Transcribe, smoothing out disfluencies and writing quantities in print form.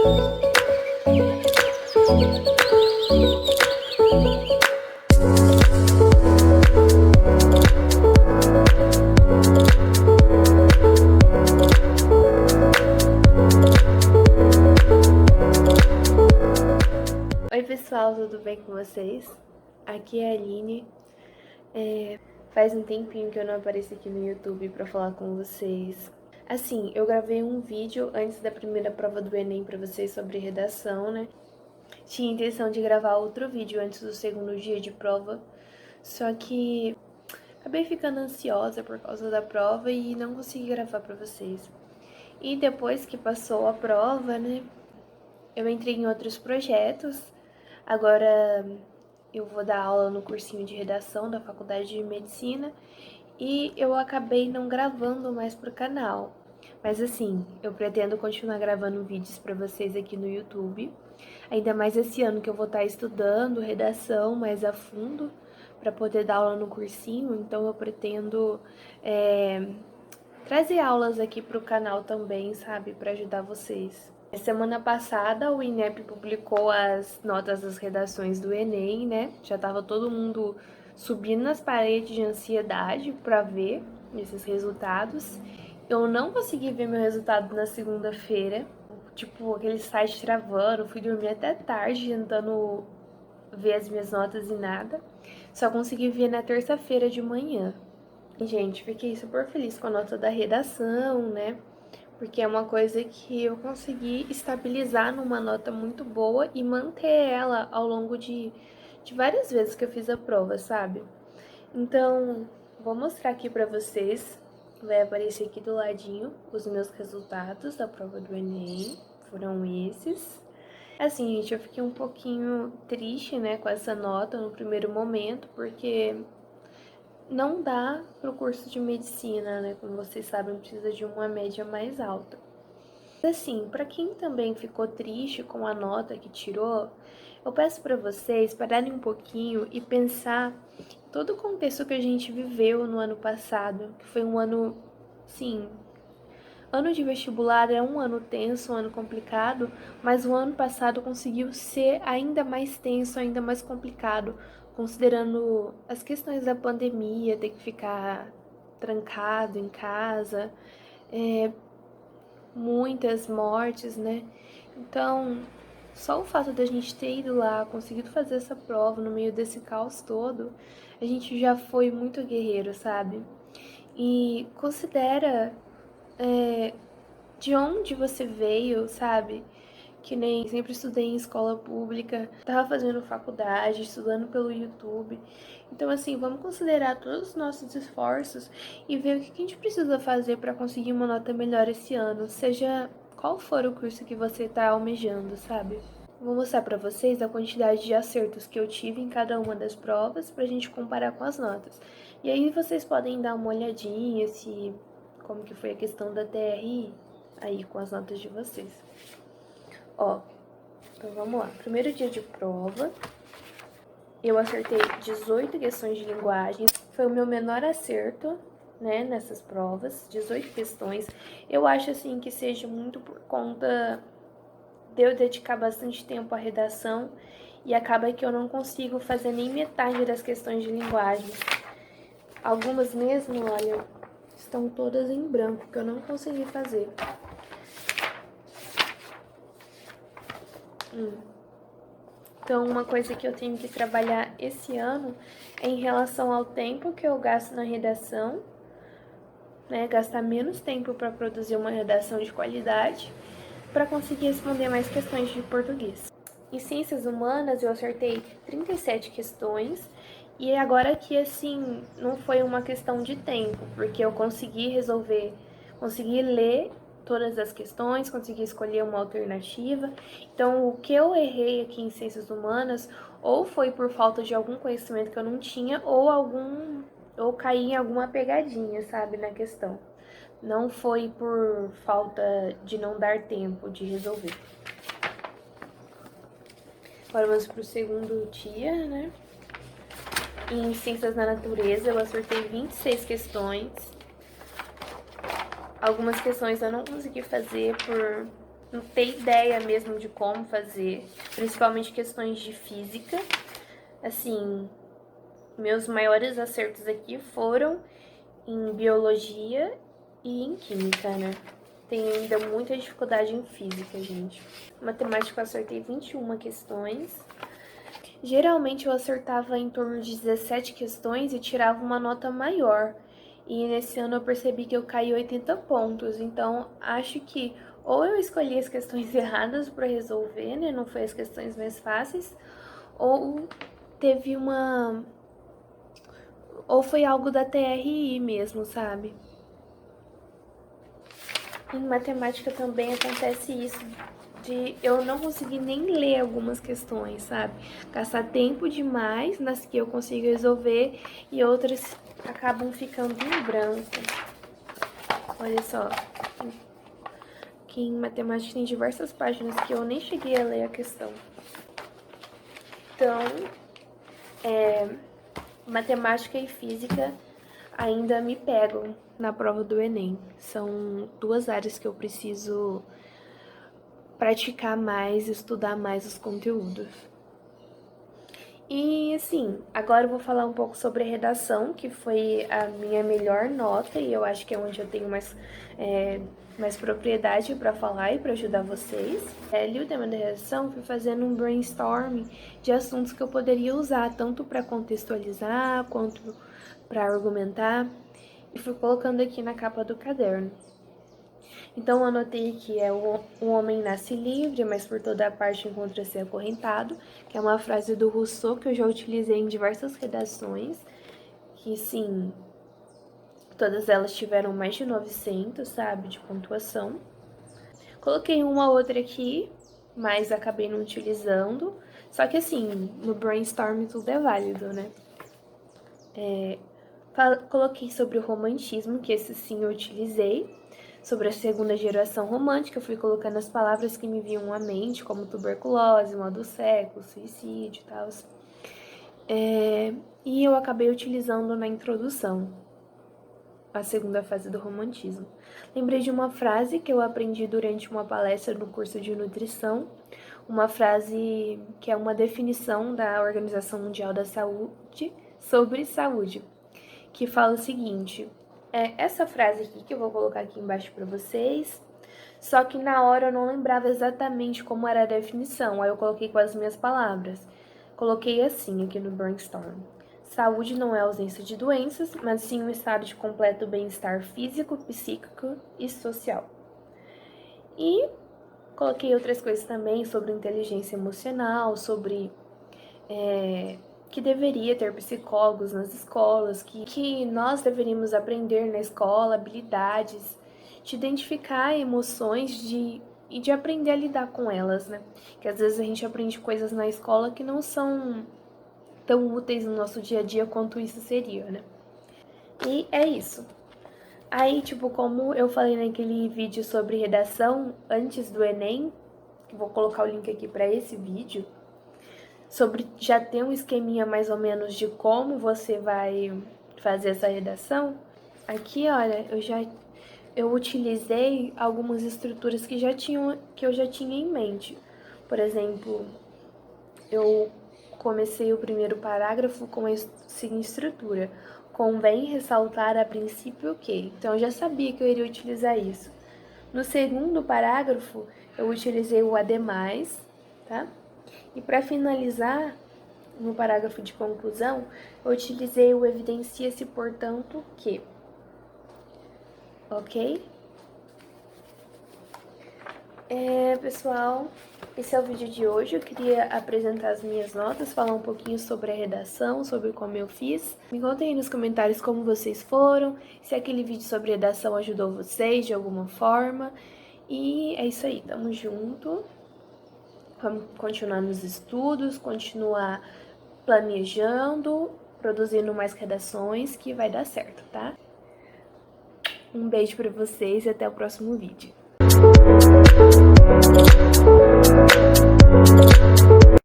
Oi pessoal, tudo bem com vocês? Aqui é a Aline. Faz um tempinho que eu não apareço aqui no YouTube pra falar com vocês. Assim, eu gravei um vídeo antes da primeira prova do Enem pra vocês sobre redação, né? Tinha a intenção de gravar outro vídeo antes do segundo dia de prova, só que acabei ficando ansiosa por causa da prova e não consegui gravar pra vocês. E depois que passou a prova, né, eu entrei em outros projetos. Agora eu vou dar aula no cursinho de redação da Faculdade de Medicina e eu acabei não gravando mais pro canal. Mas assim, eu pretendo continuar gravando vídeos para vocês aqui no YouTube. Ainda mais esse ano que eu vou estar estudando redação mais a fundo para poder dar aula no cursinho. Então eu pretendo trazer aulas aqui pro canal também, sabe? Para ajudar vocês. Semana passada, o INEP publicou as notas das redações do Enem, né? Já tava todo mundo subindo nas paredes de ansiedade para ver esses resultados. Eu não consegui ver meu resultado na segunda-feira. Tipo, aquele site travando, fui dormir até tarde tentando ver as minhas notas e nada. Só consegui ver na terça-feira de manhã. E, gente, fiquei super feliz com a nota da redação, né? Porque é uma coisa que eu consegui estabilizar numa nota muito boa e manter ela ao longo de várias vezes que eu fiz a prova, sabe? Então, vou mostrar aqui pra vocês, vai aparecer aqui do ladinho os meus resultados da prova do Enem, foram esses. Assim, gente, eu fiquei um pouquinho triste, né, com essa nota no primeiro momento, porque não dá pro curso de medicina, né? Como vocês sabem, precisa de uma média mais alta. Assim, para quem também ficou triste com a nota que tirou, eu peço para vocês pararem um pouquinho e pensar todo o contexto que a gente viveu no ano passado, que foi um ano, sim, ano de vestibular é um ano tenso, um ano complicado, mas o ano passado conseguiu ser ainda mais tenso, ainda mais complicado, considerando as questões da pandemia, ter que ficar trancado em casa, muitas mortes, né? Então, só o fato da gente ter ido lá, conseguido fazer essa prova no meio desse caos todo, a gente já foi muito guerreiro, sabe? E considera de onde você veio, sabe? Que nem sempre estudei em escola pública, tava fazendo faculdade, estudando pelo YouTube. Então, assim, vamos considerar todos os nossos esforços e ver o que a gente precisa fazer para conseguir uma nota melhor esse ano, seja qual for o curso que você tá almejando, sabe? Vou mostrar para vocês a quantidade de acertos que eu tive em cada uma das provas pra gente comparar com as notas. E aí vocês podem dar uma olhadinha se como que foi a questão da TRI aí com as notas de vocês. Ó, então vamos lá. Primeiro dia de prova, eu acertei 18 questões de linguagem. Foi o meu menor acerto, né, nessas provas, 18 questões. Eu acho, assim, que seja muito por conta de eu dedicar bastante tempo à redação e acaba que eu não consigo fazer nem metade das questões de linguagem. Algumas mesmo, olha, estão todas em branco, que eu não consegui fazer. Então, uma coisa que eu tenho que trabalhar esse ano é em relação ao tempo que eu gasto na redação, né? Gastar menos tempo para produzir uma redação de qualidade, para conseguir responder mais questões de português. Em ciências humanas, eu acertei 37 questões, e agora que, assim, não foi uma questão de tempo, porque eu consegui resolver, consegui ler todas as questões, consegui escolher uma alternativa. Então, o que eu errei aqui em ciências humanas, ou foi por falta de algum conhecimento que eu não tinha, ou caí em alguma pegadinha, sabe, na questão. Não foi por falta de não dar tempo de resolver. Agora vamos pro segundo dia, né? Em Ciências da Natureza, eu acertei 26 questões. Algumas questões eu não consegui fazer por não ter ideia mesmo de como fazer, principalmente questões de física. Assim, meus maiores acertos aqui foram em biologia e em química, né? Tenho ainda muita dificuldade em física, gente. Matemática eu acertei 21 questões. Geralmente eu acertava em torno de 17 questões e tirava uma nota maior. E nesse ano eu percebi que eu caí 80 pontos. Então, acho que ou eu escolhi as questões erradas para resolver, né? Não foi as questões mais fáceis. Ou teve uma... Ou foi algo da TRI mesmo, sabe? Em matemática também acontece isso, de eu não conseguir nem ler algumas questões, sabe? Gastar tempo demais nas que eu consigo resolver e outras acabam ficando em branco. Olha só, aqui em matemática tem diversas páginas que eu nem cheguei a ler a questão. Então, matemática e física ainda me pegam na prova do Enem. São duas áreas que eu preciso praticar mais, estudar mais os conteúdos. E assim, agora eu vou falar um pouco sobre a redação, que foi a minha melhor nota e eu acho que é onde eu tenho mais propriedade para falar e para ajudar vocês. Li o tema da redação, fui fazendo um brainstorming de assuntos que eu poderia usar, tanto para contextualizar quanto para argumentar, e fui colocando aqui na capa do caderno. Então, eu anotei que o homem nasce livre, mas por toda parte encontra-se acorrentado, que é uma frase do Rousseau que eu já utilizei em diversas redações, que sim, todas elas tiveram mais de 900, sabe, de pontuação. Coloquei uma outra aqui, mas acabei não utilizando, só que assim, no brainstorm tudo é válido, né? Coloquei sobre o romantismo, que esse sim eu utilizei. Sobre a segunda geração romântica, eu fui colocando as palavras que me vinham à mente, como tuberculose, mal do século, suicídio e tal. E eu acabei utilizando na introdução a segunda fase do romantismo. Lembrei de uma frase que eu aprendi durante uma palestra no curso de nutrição, uma frase que é uma definição da Organização Mundial da Saúde sobre saúde, que fala o seguinte: essa frase aqui que eu vou colocar aqui embaixo para vocês, só que na hora eu não lembrava exatamente como era a definição, aí eu coloquei com as minhas palavras. Coloquei assim aqui no brainstorm: saúde não é ausência de doenças, mas sim um estado de completo bem-estar físico, psíquico e social. E coloquei outras coisas também sobre inteligência emocional, sobre que deveria ter psicólogos nas escolas, que nós deveríamos aprender na escola habilidades de identificar emoções e de aprender a lidar com elas, né? Que às vezes a gente aprende coisas na escola que não são tão úteis no nosso dia a dia quanto isso seria, né? E é isso. Aí, tipo, como eu falei naquele vídeo sobre redação antes do Enem, que vou colocar o link aqui para esse vídeo, sobre já ter um esqueminha mais ou menos de como você vai fazer essa redação. Aqui, olha, eu utilizei algumas estruturas que eu já tinha em mente. Por exemplo, eu comecei o primeiro parágrafo com a seguinte estrutura: convém ressaltar a princípio que. Então, eu já sabia que eu iria utilizar isso. No segundo parágrafo, eu utilizei o ademais, tá? E para finalizar, no parágrafo de conclusão, eu utilizei o evidencia-se, portanto, que. Ok? Pessoal, esse é o vídeo de hoje. Eu queria apresentar as minhas notas, falar um pouquinho sobre a redação, sobre como eu fiz. Me contem aí nos comentários como vocês foram, se aquele vídeo sobre redação ajudou vocês de alguma forma. E é isso aí, tamo junto. Vamos continuar nos estudos, continuar planejando, produzindo mais redações, que vai dar certo, tá? Um beijo pra vocês e até o próximo vídeo.